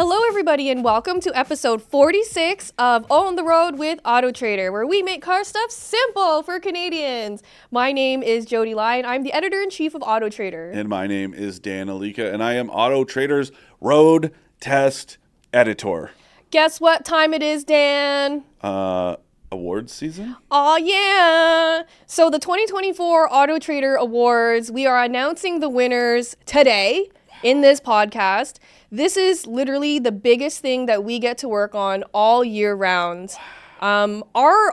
Hello, everybody, and welcome to episode 46 of On the Road with AutoTrader, where we make car stuff simple for Canadians. My name is Jody Lyon. I'm the editor-in-chief of AutoTrader. And my name is Dan Alika, and I am AutoTrader's road test editor. Guess what time it is, Dan? Awards season? Oh yeah! So the 2024 AutoTrader Awards, we are announcing the winners today in this podcast. This is literally the biggest thing that we get to work on all year round. Our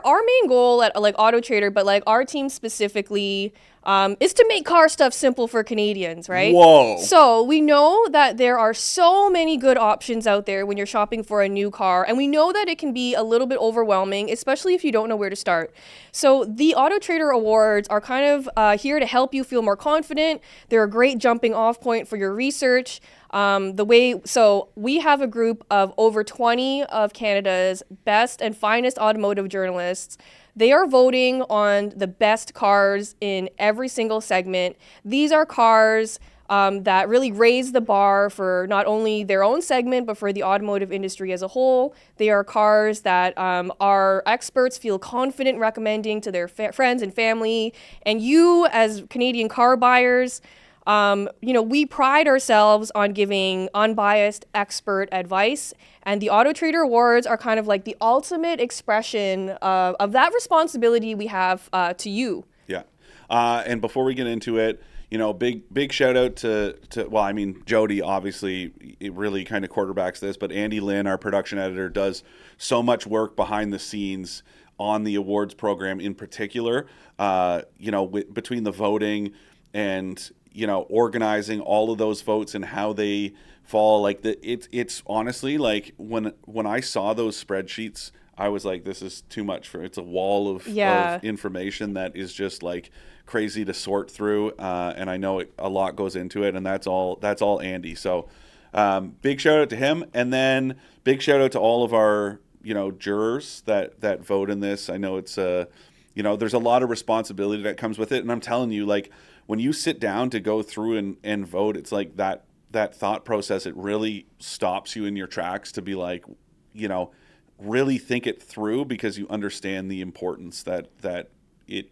main goal at AutoTrader, but our team specifically, is to make car stuff simple for Canadians, right? Whoa. So we know that there are so many good options out there when you're shopping for a new car, and we know that it can be a little bit overwhelming, especially if you don't know where to start. So the AutoTrader Awards are kind of here to help you feel more confident. They're a great jumping off point for your research. So we have a group of over 20 of Canada's best and finest automotive journalists. They are voting on the best cars in every single segment. These are cars that really raise the bar for not only their own segment, but for the automotive industry as a whole. They are cars that our experts feel confident recommending to their friends and family. And you, as Canadian car buyers, we pride ourselves on giving unbiased expert advice, and the AutoTrader Awards are kind of like the ultimate expression of that responsibility we have to you. Yeah. And before we get into it, big shout out to Jody, obviously, it really kind of quarterbacks this, but Andy Lynn, our production editor, does so much work behind the scenes on the awards program in particular, between the voting and organizing all of those votes and how they fall. It's honestly when I saw those spreadsheets, I was like, this is too much it's a wall of information that is just crazy to sort through. And I know a lot goes into it, and that's all Andy. So big shout out to him. And then big shout out to all of our, jurors that vote in this. I know it's, there's a lot of responsibility that comes with it. And I'm telling you, when you sit down to go through and vote, it's like that thought process, it really stops you in your tracks to be really think it through, because you understand the importance that it,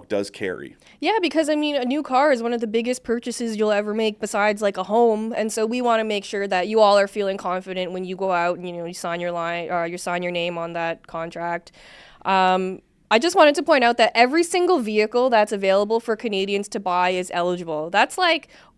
does carry. Yeah, because a new car is one of the biggest purchases you'll ever make besides a home. And so we want to make sure that you all are feeling confident when you go out and, you sign you sign your name on that contract. I just wanted to point out that every single vehicle that's available for Canadians to buy is eligible. That's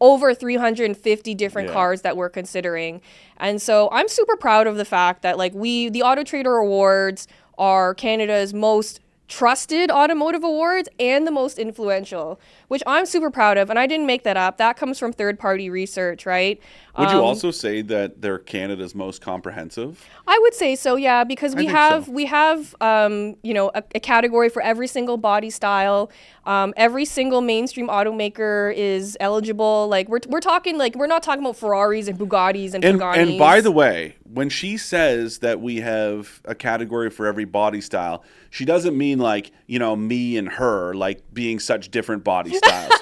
over 350 different cars that we're considering. And so I'm super proud of the fact that the AutoTrader Awards are Canada's most trusted automotive awards and the most influential, which I'm super proud of. And I didn't make that up. That comes from third-party research, right? Would you also say that they're Canada's most comprehensive? I would say so, yeah, because we have a category for every single body style. Every single mainstream automaker is eligible. We're talking we're not talking about Ferraris and Bugattis and Paganis. And by the way, when she says that we have a category for every body style, she doesn't mean me and her being such different body styles.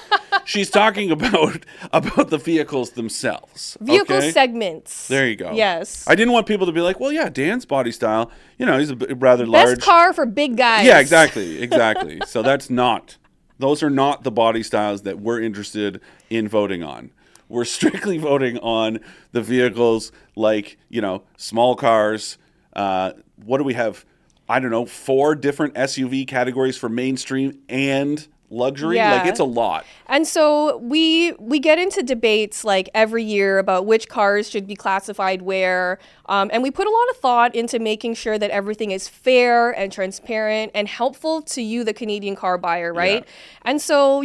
She's talking about the vehicles themselves. Vehicle segments. There you go. Yes. I didn't want people to be like, well, yeah, Dan's body style, he's a rather large. Best car for big guys. Yeah, exactly. So those are not the body styles that we're interested in voting on. We're strictly voting on the vehicles small cars. What do we have? I don't know, 4 different SUV categories for mainstream and luxury. Yeah. It's a lot. And so we get into debates every year about which cars should be classified where, and we put a lot of thought into making sure that everything is fair and transparent and helpful to you, the Canadian car buyer, right? Yeah. And so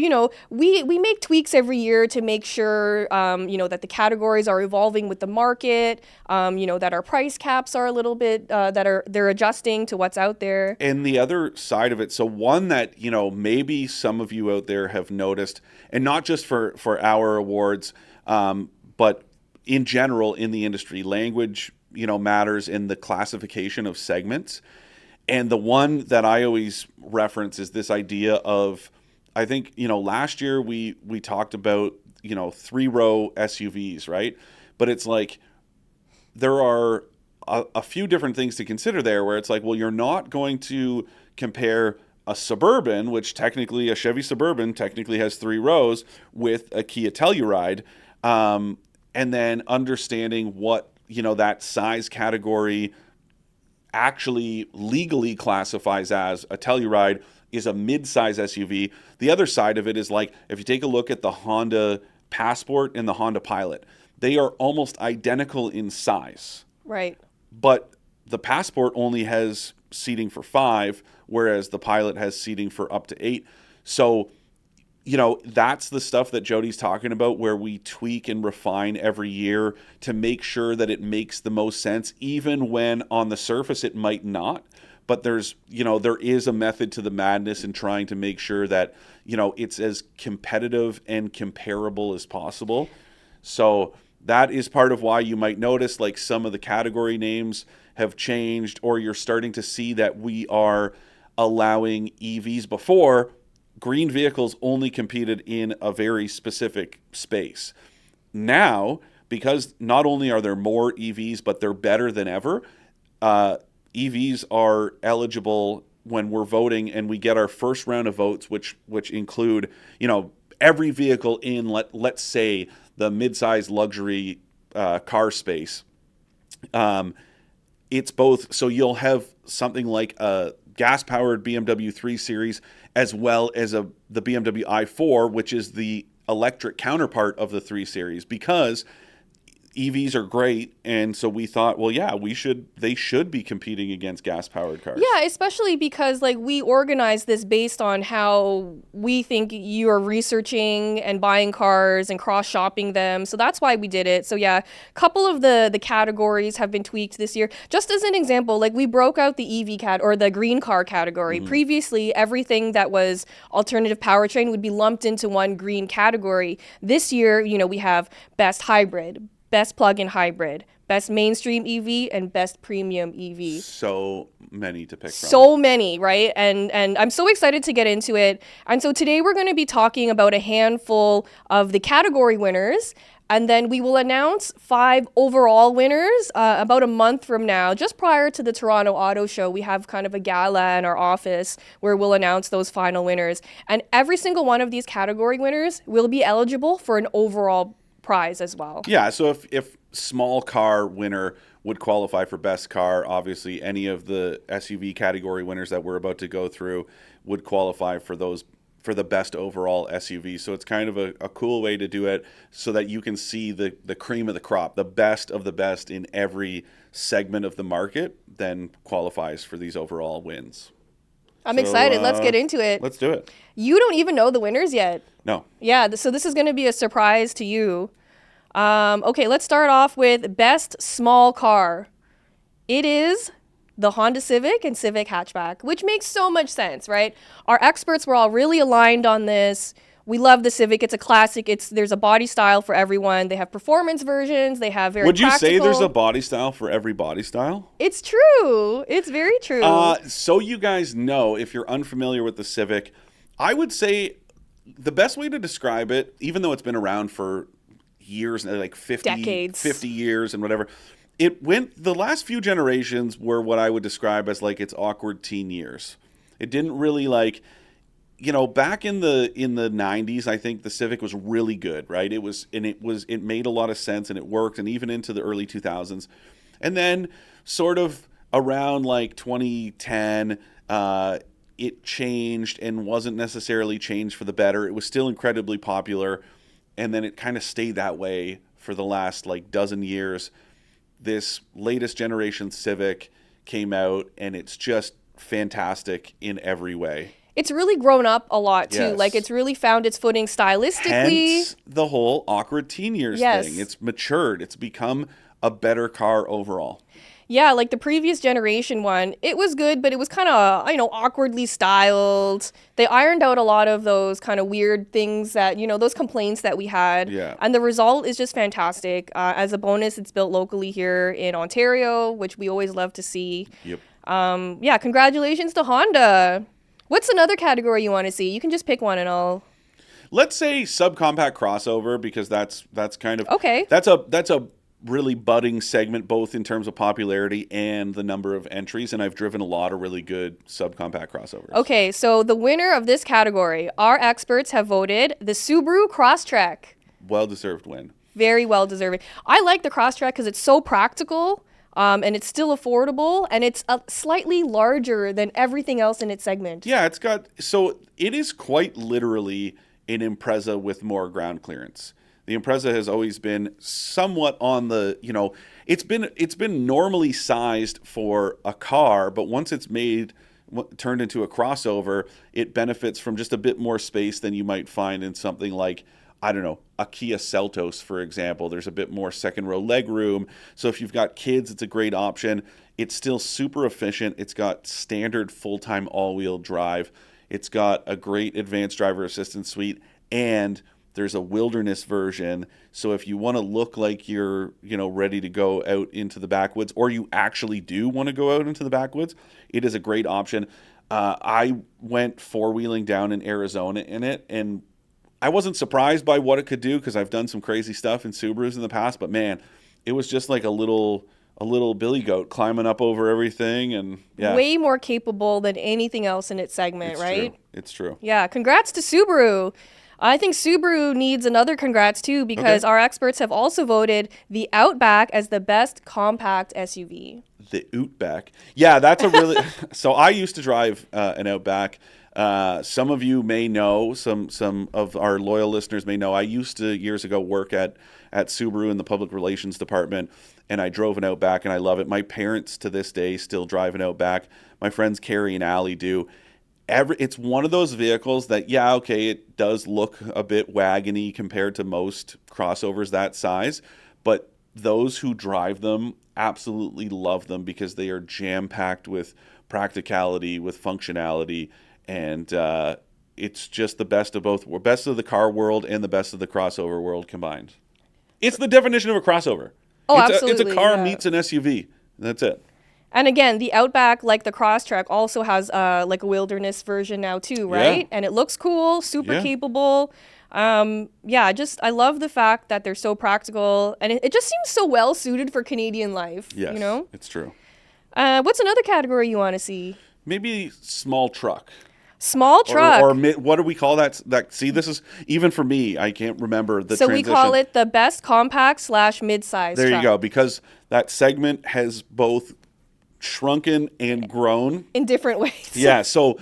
we make tweaks every year to make sure that the categories are evolving with the market, that our price caps are a little bit they're adjusting to what's out there. And the other side of it, so one that maybe some of you out there have noticed, and not just for our awards, but in general in the industry, language matters in the classification of segments. And the one that I always reference is this idea of, I think last year we talked about 3-row SUVs, right? But it's there are a few different things to consider there where it's like, well, you're not going to compare a Suburban, which technically a Chevy Suburban technically has 3 rows, with a Kia Telluride, and then understanding what, that size category actually legally classifies as. A Telluride is a mid-size SUV. The other side of it is like, if you take a look at the Honda Passport and the Honda Pilot, they are almost identical in size. Right. But the Passport only has seating for 5, whereas the Pilot has seating for up to 8. So, that's the stuff that Jody's talking about, where we tweak and refine every year to make sure that it makes the most sense, even when on the surface it might not. But there is a method to the madness in trying to make sure that, it's as competitive and comparable as possible. So that is part of why you might notice like some of the category names have changed, or you're starting to see that we are allowing EVs. Before, green vehicles only competed in a very specific space. Now, because not only are there more EVs, but they're better than ever, EVs are eligible when we're voting, and we get our first round of votes, which include, every vehicle in, let's say, the mid-size luxury car space. It's both, so you'll have something like a gas-powered BMW 3 Series, as well as the BMW i4, which is the electric counterpart of the 3 Series, because EVs are great, and so we thought, well, yeah, they should be competing against gas-powered cars. Yeah, especially because like we organize this based on how we think you are researching and buying cars and cross-shopping them. So that's why we did it. So yeah, a couple of the categories have been tweaked this year. Just as an example, like we broke out the EV or the green car category. Mm-hmm. Previously, everything that was alternative powertrain would be lumped into one green category. This year, we have best hybrid, best plug-in hybrid, best mainstream EV, and best premium EV. So many to pick from. So many, right? And I'm so excited to get into it. And so today we're going to be talking about a handful of the category winners, and then we will announce 5 overall winners about a month from now. Just prior to the Toronto Auto Show, we have kind of a gala in our office where we'll announce those final winners. And every single one of these category winners will be eligible for an overall prize as well. Yeah, so if small car winner would qualify for best car, obviously any of the SUV category winners that we're about to go through would qualify for the best overall SUV. So it's kind of a cool way to do it, so that you can see the cream of the crop, the best of the best in every segment of the market, then qualifies for these overall wins. I'm excited. Let's get into it. Let's do it. You don't even know the winners yet. No. Yeah, so this is going to be a surprise to you. Okay, let's start off with best small car. It is the Honda Civic and Civic Hatchback, which makes so much sense, right? Our experts were all really aligned on this. We love the Civic. It's a classic. There's a body style for everyone. They have performance versions. They have very practical. Would you say there's a body style for every body style? It's true. It's very true. So you guys know, if you're unfamiliar with the Civic, I would say the best way to describe it, even though it's been around for years, like 50 years and whatever, the last few generations were what I would describe as like its awkward teen years. It didn't really back in the 90s, I think the Civic was really good, right? It made a lot of sense, and it worked, and even into the early 2000s. And then sort of around like 2010, it changed, and wasn't necessarily changed for the better. It was still incredibly popular, and then it kind of stayed that way for the last like dozen years. This latest generation Civic came out, and it's just fantastic in every way. It's really grown up a lot, too. Yes. Like, it's really found its footing stylistically. Hence the whole awkward teen years thing. It's matured. It's become a better car overall. Yeah, like the previous generation one, it was good, but it was kind of, awkwardly styled. They ironed out a lot of those kind of weird things that, those complaints that we had. Yeah. And the result is just fantastic. As a bonus, it's built locally here in Ontario, which we always love to see. Yep. Yeah, congratulations to Honda. What's another category you want to see? You can just pick one and I'll... Let's say subcompact crossover, because that's kind of... Okay. That's a really budding segment, both in terms of popularity and the number of entries. And I've driven a lot of really good subcompact crossovers. Okay, so the winner of this category, our experts have voted the Subaru Crosstrek. Well-deserved win. Very well deserving. I like the Crosstrek because it's so practical, and it's still affordable, and it's slightly larger than everything else in its segment. Yeah, it is quite literally an Impreza with more ground clearance. The Impreza has always been somewhat on the, it's been normally sized for a car, but once it's turned into a crossover, it benefits from just a bit more space than you might find in something like, I don't know, a Kia Seltos, for example. There's a bit more second row leg room. So if you've got kids, it's a great option. It's still super efficient. It's got standard full-time all-wheel drive. It's got a great advanced driver assistance suite, and there's a wilderness version. So if you want to look like you're, ready to go out into the backwoods, or you actually do want to go out into the backwoods, it is a great option. I went four-wheeling down in Arizona in it, and I wasn't surprised by what it could do because I've done some crazy stuff in Subarus in the past, but man, it was just like a little billy goat climbing up over everything, and yeah. Way more capable than anything else in its segment, right? It's true. Yeah, congrats to Subaru. I think Subaru needs another congrats too because our experts have also voted the Outback as the best compact SUV. The Outback. Yeah, that's a really... So I used to drive an Outback. Some of you may know, some of our loyal listeners may know, I used to years ago work at Subaru in the public relations department, and I drove an Outback, and I love it. My parents to this day still drive an Outback. My friends Carrie and Allie do. It's one of those vehicles that, it does look a bit wagony compared to most crossovers that size, but those who drive them absolutely love them because they are jam-packed with practicality, with functionality, and it's just the best of both, best of the car world and the best of the crossover world combined. It's the definition of a crossover. Oh, It's absolutely. a car meets an SUV. That's it. And again, the Outback, like the Crosstrek, also has like a wilderness version now too, right? Yeah. And it looks cool, super capable. I love the fact that they're so practical, and it just seems so well suited for Canadian life. Yes, it's true. What's another category you want to see? Maybe small truck. Small truck. Or what do we call that? See, this is, even for me, I can't remember the transition. So we call it the best compact / mid-size There truck. you go, because that segment has both shrunken and grown. In different ways. Yeah, so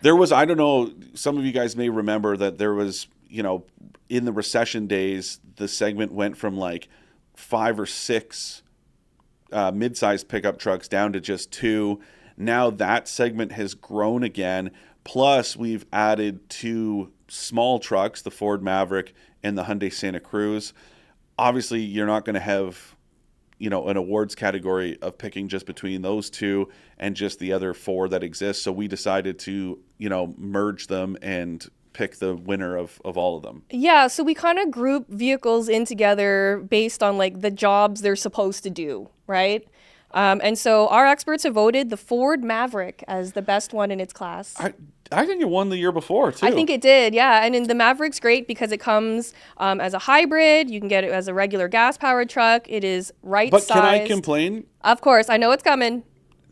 there was, I don't know, some of you guys may remember that there was, in the recession days, the segment went from like 5 or 6 mid-sized pickup trucks down to just 2. Now that segment has grown again. Plus, we've added 2 small trucks, the Ford Maverick and the Hyundai Santa Cruz. Obviously, you're not going to have, an awards category of picking just between those 2 and just the other 4 that exist. So we decided to, merge them and pick the winner of all of them. Yeah, so we kind of group vehicles in together based on like the jobs they're supposed to do, right? And so our experts have voted the Ford Maverick as the best one in its class. I think it won the year before, too. I think it did, yeah. And the Maverick's great because it comes as a hybrid. You can get it as a regular gas-powered truck. It is right-sized. But can I complain? Of course. I know it's coming.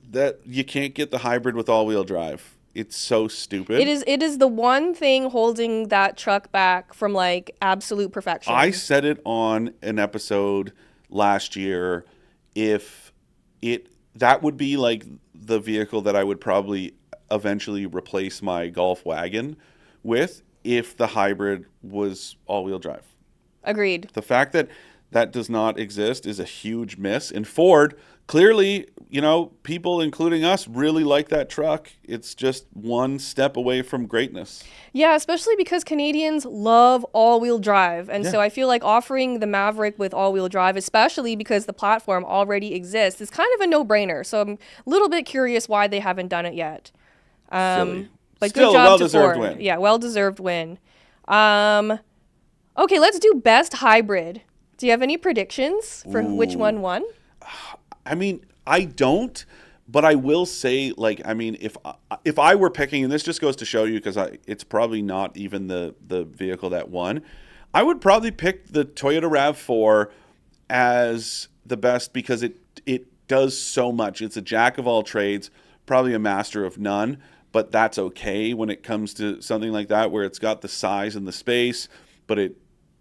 That you can't get the hybrid with all-wheel drive. It's so stupid. It is the one thing holding that truck back from, like, absolute perfection. I said it on an episode last year. That would be, like, the vehicle that I would probably eventually replace my Golf wagon with if the hybrid was all-wheel drive. Agreed. The fact that that does not exist is a huge miss. And Ford, clearly, people, including us, really like that truck. It's just one step away from greatness. Yeah, especially because Canadians love all-wheel drive. And so I feel like offering the Maverick with all-wheel drive, especially because the platform already exists, is kind of a no-brainer. So I'm a little bit curious why they haven't done it yet. Silly. But Still good a job well-deserved to Ford. win. Yeah, well-deserved win. Okay, let's do best hybrid. Do you have any predictions for which one won? I mean, I don't, but I will say, if I were picking, and this just goes to show you because it's probably not even the vehicle that won, I would probably pick the Toyota RAV4 as the best because it does so much. It's a jack of all trades, probably a master of none, but that's okay when it comes to something like that where it's got the size and the space, but it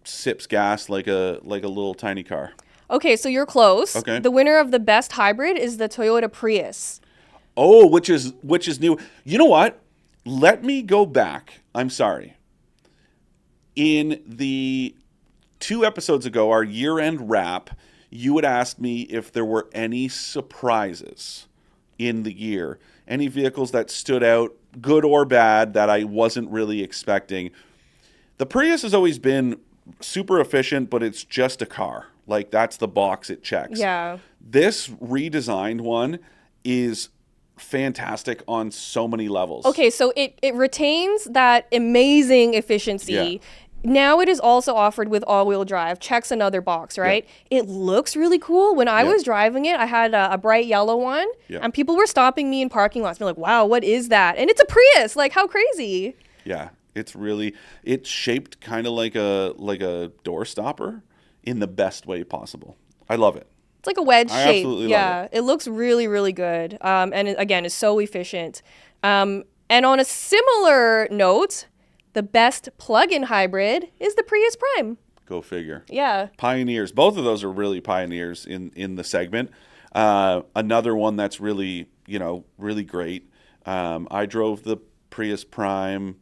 sips gas like a little tiny car. Okay, so you're close. Okay. The winner of the best hybrid is the Toyota Prius. Oh, which is new. You know what? Let me go back. I'm sorry. In the 2 episodes ago, our year-end wrap, you had asked me if there were any surprises in the year, any vehicles that stood out, good or bad, that I wasn't really expecting. The Prius has always been super efficient, but it's just a car. Like, that's the box it checks. Yeah. This redesigned one is fantastic on so many levels. Okay, so it retains that amazing efficiency. Yeah. Now it is also offered with all-wheel drive. Checks another box, right? Yeah. It looks really cool. When I Yeah. was driving it, I had a bright yellow one, Yeah. and people were stopping me in parking lots. Being like, wow, what is that? And it's a Prius. Like, how crazy. Yeah, it's shaped kind of like a door stopper in the best way possible. I love it. It's like a wedge I shape. absolutely love Yeah, it looks really, really good. And again, it's so efficient. And on a similar note, the best plug-in hybrid is the Prius Prime. Go figure. Yeah. Pioneers. Both of those are really pioneers in the segment. Another one that's really, really great. I drove the Prius Prime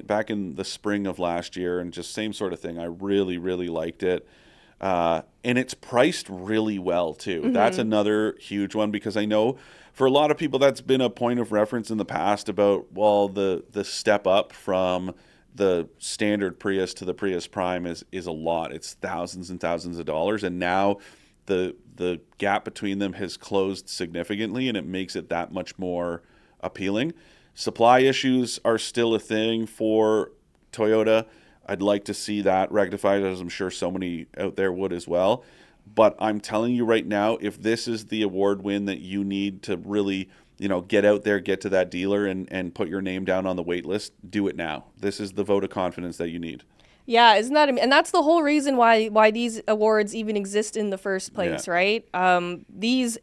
back in the spring of last year, and just same sort of thing. I really, really liked it. And it's priced really well, too. Mm-hmm. That's another huge one, because I know for a lot of people that's been a point of reference in the past about, well, the step up from the standard Prius to the Prius Prime is a lot. It's thousands and thousands of dollars, and now the gap between them has closed significantly, and it makes it that much more appealing. Supply issues are still a thing for Toyota. I'd like to see that rectified, as I'm sure so many out there would as well. But I'm telling you right now, if this is the award win that you need to really, get out there, get to that dealer and put your name down on the wait list, do it now. This is the vote of confidence that you need. Yeah, isn't that, and that's the whole reason why these awards even exist in the first place, Yeah. right?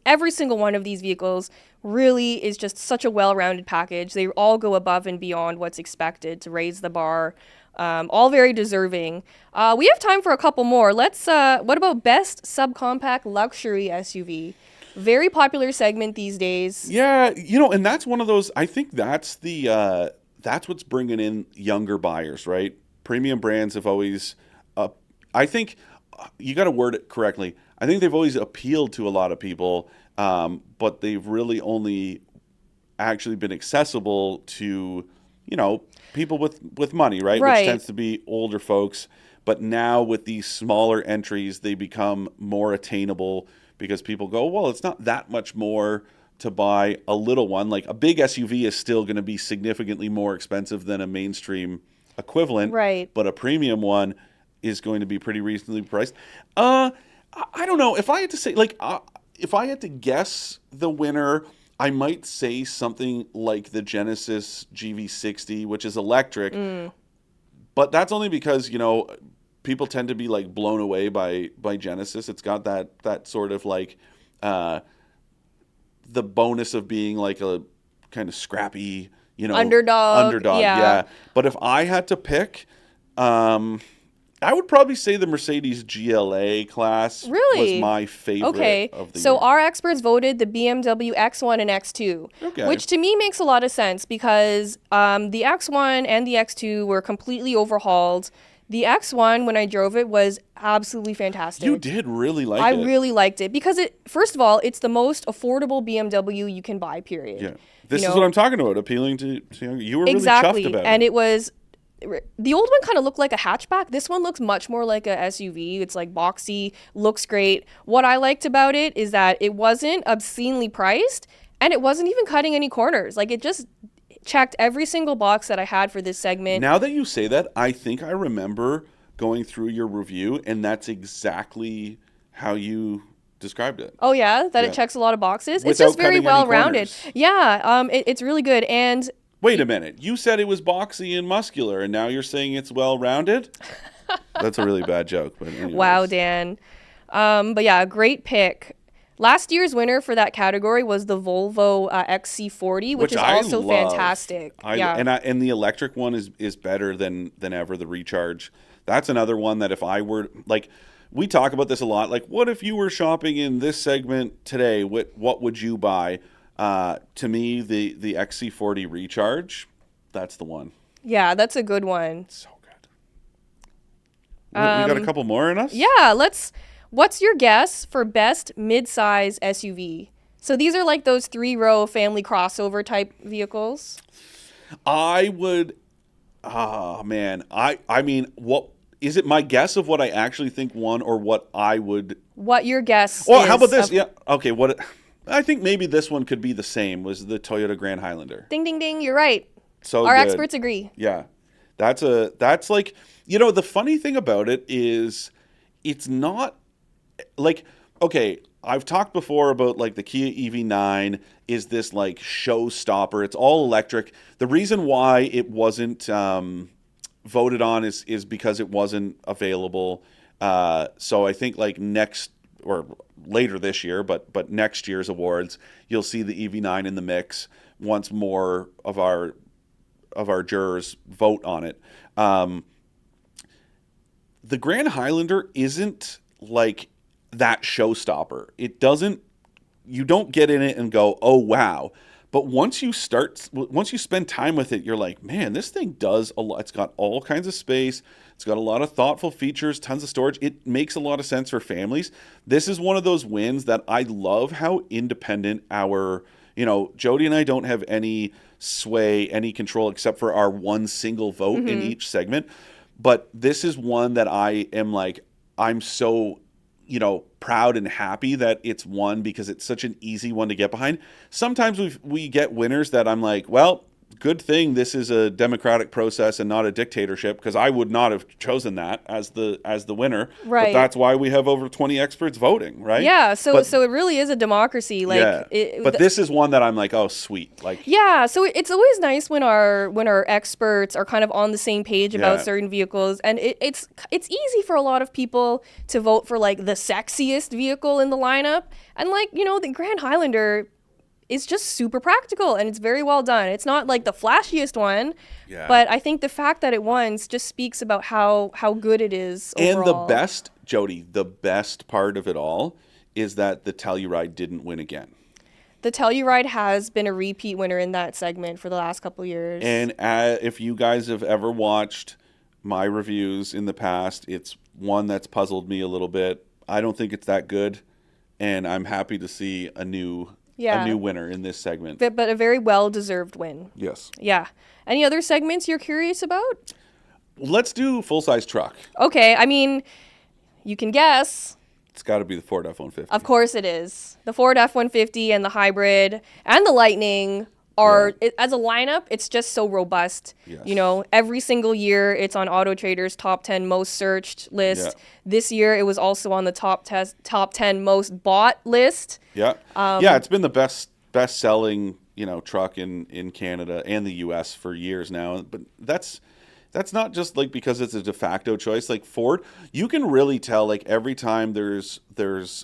Every single one of these vehicles really is just such a well-rounded package. They all go above and beyond what's expected to raise the bar. All very deserving. We have time for a couple more. What about best subcompact luxury SUV? Very popular segment these days. Yeah, and that's one of those, I think that's that's what's bringing in younger buyers, right? Premium brands have always, I think, you got to word it correctly. I think they've always appealed to a lot of people, but they've really only actually been accessible to, people with money, right? Right. Which tends to be older folks. But now with these smaller entries, they become more attainable because people go, well, it's not that much more to buy a little one. Like, a big SUV is still going to be significantly more expensive than a mainstream equivalent. Right. But a premium one is going to be pretty reasonably priced. I don't know. If I had to say, if I had to guess the winner, I might say something like the Genesis GV60, which is electric. But that's only because, people tend to be blown away by Genesis. It's got that sort of the bonus of being like a kind of scrappy, Underdog. Yeah. But if I had to pick, I would probably say the Mercedes GLA class Really? was my favorite of the so year. our experts voted the BMW X1 and X2, Okay. which to me makes a lot of sense because the X1 and the X2 were completely overhauled. The X1, when I drove it, was absolutely fantastic. You did really like it. I really liked it because first of all, it's the most affordable BMW you can buy, period. Yeah. This is what I'm talking about, appealing to you were really Exactly. chuffed about And it. it was, the old one kind of looked like a hatchback. This one looks much more like a SUV. It's boxy, looks great. What I liked about it is that it wasn't obscenely priced and it wasn't even cutting any corners. It just checked every single box that I had for this segment. Now that you say that, I think I remember going through your review, and that's exactly how you described it. Oh yeah, that Yeah. it checks a lot of boxes. Without it's just very cutting any well rounded. corners. Yeah, it's really good. And Wait a minute. You said it was boxy and muscular, and now you're saying it's well-rounded? That's a really bad joke. But anyways. wow, Dan. But yeah, a great pick. Last year's winner for that category was the Volvo XC40, which is I also love. fantastic. Yeah. And the electric one is better than ever. The Recharge. That's another one that if I were like, we talk about this a lot. Like, what if you were shopping in this segment today? What would you buy? To me, the XC40 Recharge, that's the one. Yeah, that's a good one. So good. We got a couple more in us? Yeah, what's your guess for best midsize SUV? So these are like those 3-row family crossover type vehicles. I would, man. I mean, what is it my guess of what I actually think won or what I would. What your guess Well, is how about this? of- Yeah. Okay, I think maybe this one could be the same, was the Toyota Grand Highlander. Ding, ding, ding, you're right. So Our good. experts agree. Yeah. That's like, the funny thing about it is it's not like, okay, I've talked before about like the Kia EV9 is this like showstopper. It's all electric. The reason why it wasn't voted on is because it wasn't available. So I think like next or later this year, but next year's awards, you'll see the EV9 in the mix once more of our jurors vote on it. The Grand Highlander isn't like that showstopper. You don't get in it and go, oh wow. But once you spend time with it, you're like, man, this thing does a lot. It's got all kinds of space. It's got a lot of thoughtful features, tons of storage. It makes a lot of sense for families. This is one of those wins that I love how independent Jody and I don't have any sway, any control except for our one single vote in each segment. But this is one that I am like, I'm so, proud and happy that it's won because it's such an easy one to get behind. Sometimes we get winners that I'm like, well, good thing this is a democratic process and not a dictatorship, because I would not have chosen that as the winner. Right. But that's why we have over 20 experts voting, right? Yeah, so it really is a democracy. Like, yeah. But this is one that I'm like, oh, sweet. Like, yeah, so it's always nice when our experts are kind of on the same page about certain vehicles, and it's easy for a lot of people to vote for like the sexiest vehicle in the lineup, and like the Grand Highlander is just super practical and it's very well done. It's not like the flashiest one, but I think the fact that it won just speaks about how good it is overall. And the best, Jody, the best part of it all is that the Telluride didn't win again. The Telluride has been a repeat winner in that segment for the last couple of years. And if you guys have ever watched my reviews in the past, it's one that's puzzled me a little bit. I don't think it's that good, and I'm happy to see a new winner in this segment. But a very well-deserved win. Yes. Yeah. Any other segments you're curious about? Let's do full-size truck. Okay. I mean, you can guess. It's got to be the Ford F-150. Of course it is. The Ford F-150 and the Hybrid and the Lightning are, as a lineup, it's just so robust. Yes. Every single year it's on AutoTrader's top 10 most searched list. Yeah. This year it was also on the top 10 most bought list. Yeah. It's been the best-selling, truck in Canada and the US for years now. But that's not just like because it's a de facto choice. Like Ford, you can really tell like every time there's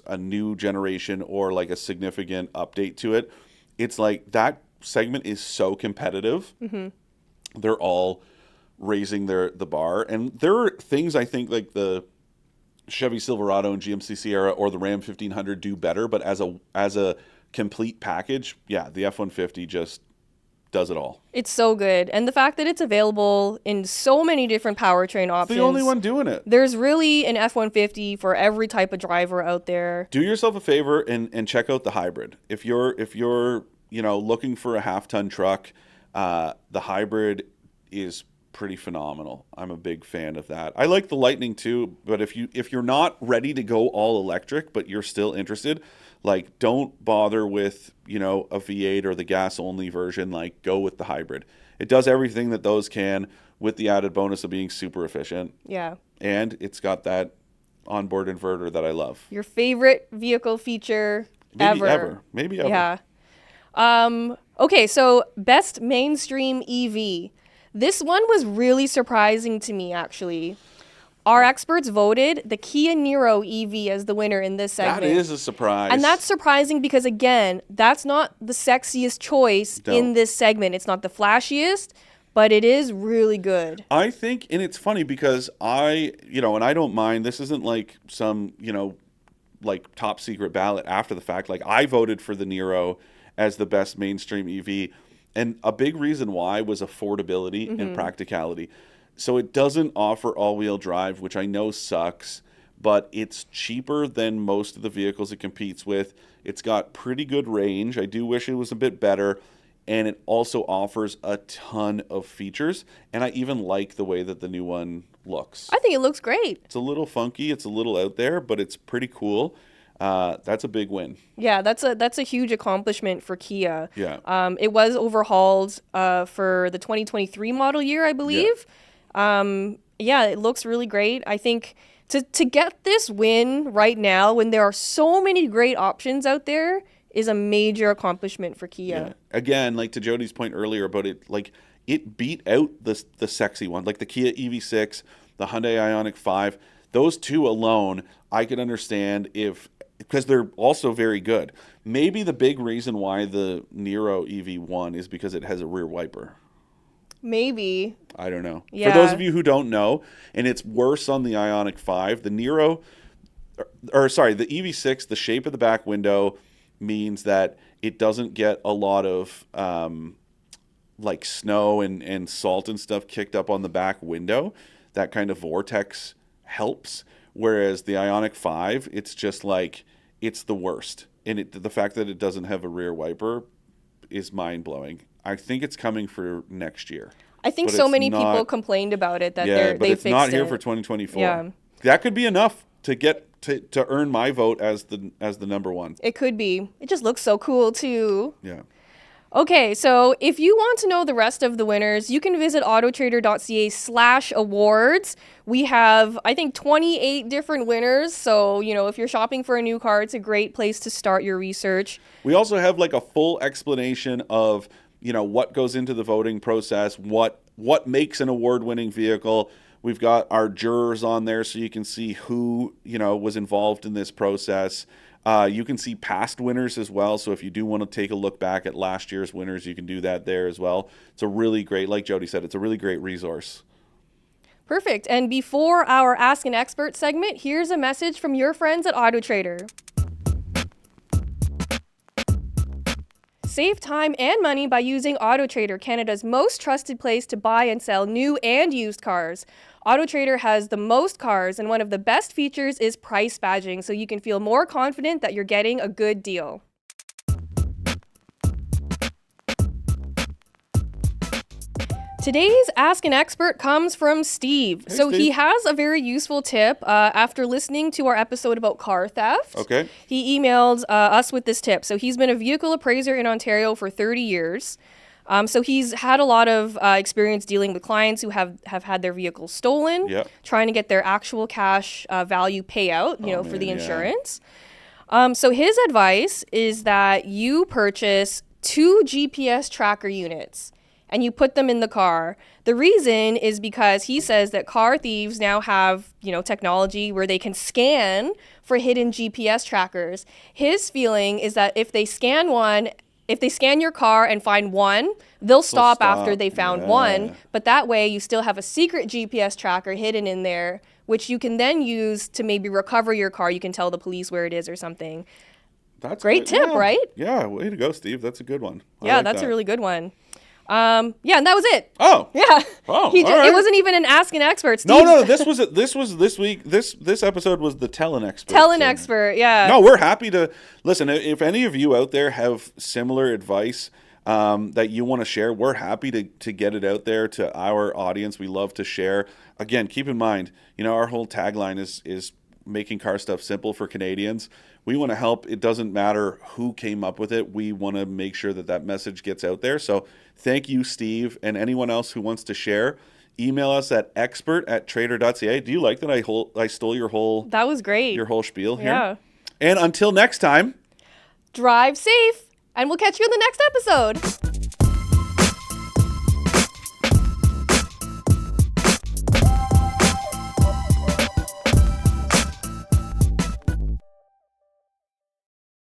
a new generation or like a significant update to it, it's like that segment is so competitive. Mm-hmm. They're all raising the bar, and there are things I think like the Chevy Silverado and GMC Sierra or the Ram 1500 do better, but as a complete package, the F-150 just does it all. It's so good. And the fact that it's available in so many different powertrain options. The only one doing it. There's really an F-150 for every type of driver out there. Do yourself a favor and check out the Hybrid. If you're looking for a half-ton truck, the Hybrid is pretty phenomenal. I'm a big fan of that. I like the Lightning too, but if you're not ready to go all electric, but you're still interested, like don't bother with, a V8 or the gas only version, like go with the Hybrid. It does everything that those can with the added bonus of being super efficient. Yeah. And it's got that onboard inverter that I love. Your favorite vehicle feature ever. Maybe ever. Yeah. Okay, so best mainstream EV. This one was really surprising to me, actually. Our experts voted the Kia Niro EV as the winner in this segment. That is a surprise. And that's surprising because, again, that's not the sexiest choice in this segment. It's not the flashiest, but it is really good. I think, and it's funny because and I don't mind, this isn't like some, like top secret ballot after the fact. Like, I voted for the Niro as the best mainstream EV. And a big reason why was affordability and practicality. So it doesn't offer all-wheel drive, which I know sucks, but it's cheaper than most of the vehicles it competes with. It's got pretty good range. I do wish it was a bit better. And it also offers a ton of features. And I even like the way that the new one looks. I think it looks great. It's a little funky. It's a little out there, but it's pretty cool. That's a big win. Yeah, that's a huge accomplishment for Kia. Yeah. It was overhauled for the 2023 model year, I believe. Yeah, it looks really great. I think to get this win right now when there are so many great options out there is a major accomplishment for Kia. Yeah. Again, like to Jody's point earlier about it, like it beat out the sexy one, like the Kia EV6, the Hyundai Ioniq 5. Those two alone, I could understand because they're also very good. Maybe the big reason why the Niro EV won is because it has a rear wiper. Maybe. I don't know. Yeah. For those of you who don't know, and it's worse on the Ioniq 5, the Niro, the EV6, the shape of the back window means that it doesn't get a lot of like snow and salt and stuff kicked up on the back window. That kind of vortex helps. Whereas the Ioniq 5, it's just like, it's the worst. And the fact that it doesn't have a rear wiper is mind-blowing. I think it's coming for next year. I think so many people complained about it that they fixed it. It's not here for 2024. Yeah. That could be enough to get to earn my vote as the number one. It could be. It just looks so cool too. Yeah. Okay, so if you want to know the rest of the winners, you can visit AutoTrader.ca /awards. We have, I think, 28 different winners. So, if you're shopping for a new car, it's a great place to start your research. We also have like a full explanation of, what goes into the voting process, what makes an award-winning vehicle. We've got our jurors on there so you can see who, was involved in this process. You can see past winners as well. So if you do want to take a look back at last year's winners, you can do that there as well. It's a really great, like Jody said, it's a really great resource. Perfect. And before our Ask an Expert segment, here's a message from your friends at AutoTrader. Save time and money by using AutoTrader, Canada's most trusted place to buy and sell new and used cars. AutoTrader has the most cars, and one of the best features is price badging, so you can feel more confident that you're getting a good deal. Today's Ask an Expert comes from Steve. Hey, so Steve. He has a very useful tip after listening to our episode about car theft. Okay. He emailed us with this tip. So he's been a vehicle appraiser in Ontario for 30 years. So he's had a lot of experience dealing with clients who have had their vehicles stolen, trying to get their actual cash value payout, for the insurance. So his advice is that you purchase 2 GPS tracker units and you put them in the car. The reason is because he says that car thieves now have, technology where they can scan for hidden GPS trackers. His feeling is that if they scan your car and find one, they'll stop after they found one. But that way you still have a secret GPS tracker hidden in there, which you can then use to maybe recover your car. You can tell the police where it is or something. That's great tip, right? Yeah, way to go, Steve. That's a good one. That's a really good one. And that was it. Oh. Yeah. Oh. It wasn't even an Ask an Expert. No. This was this week. This episode was the Tell an Expert. Tell an Expert. Yeah. No, we're happy to listen. If any of you out there have similar advice that you want to share, we're happy to get it out there to our audience. We love to share. Again, keep in mind, our whole tagline is making car stuff simple for Canadians. We want to help. It doesn't matter who came up with it. We want to make sure that message gets out there. So thank you, Steve, and anyone else who wants to share. Email us at expert@trader.ca. Do you like that I stole your whole... That was great. Your whole spiel here? Yeah. And until next time... Drive safe, and we'll catch you in the next episode.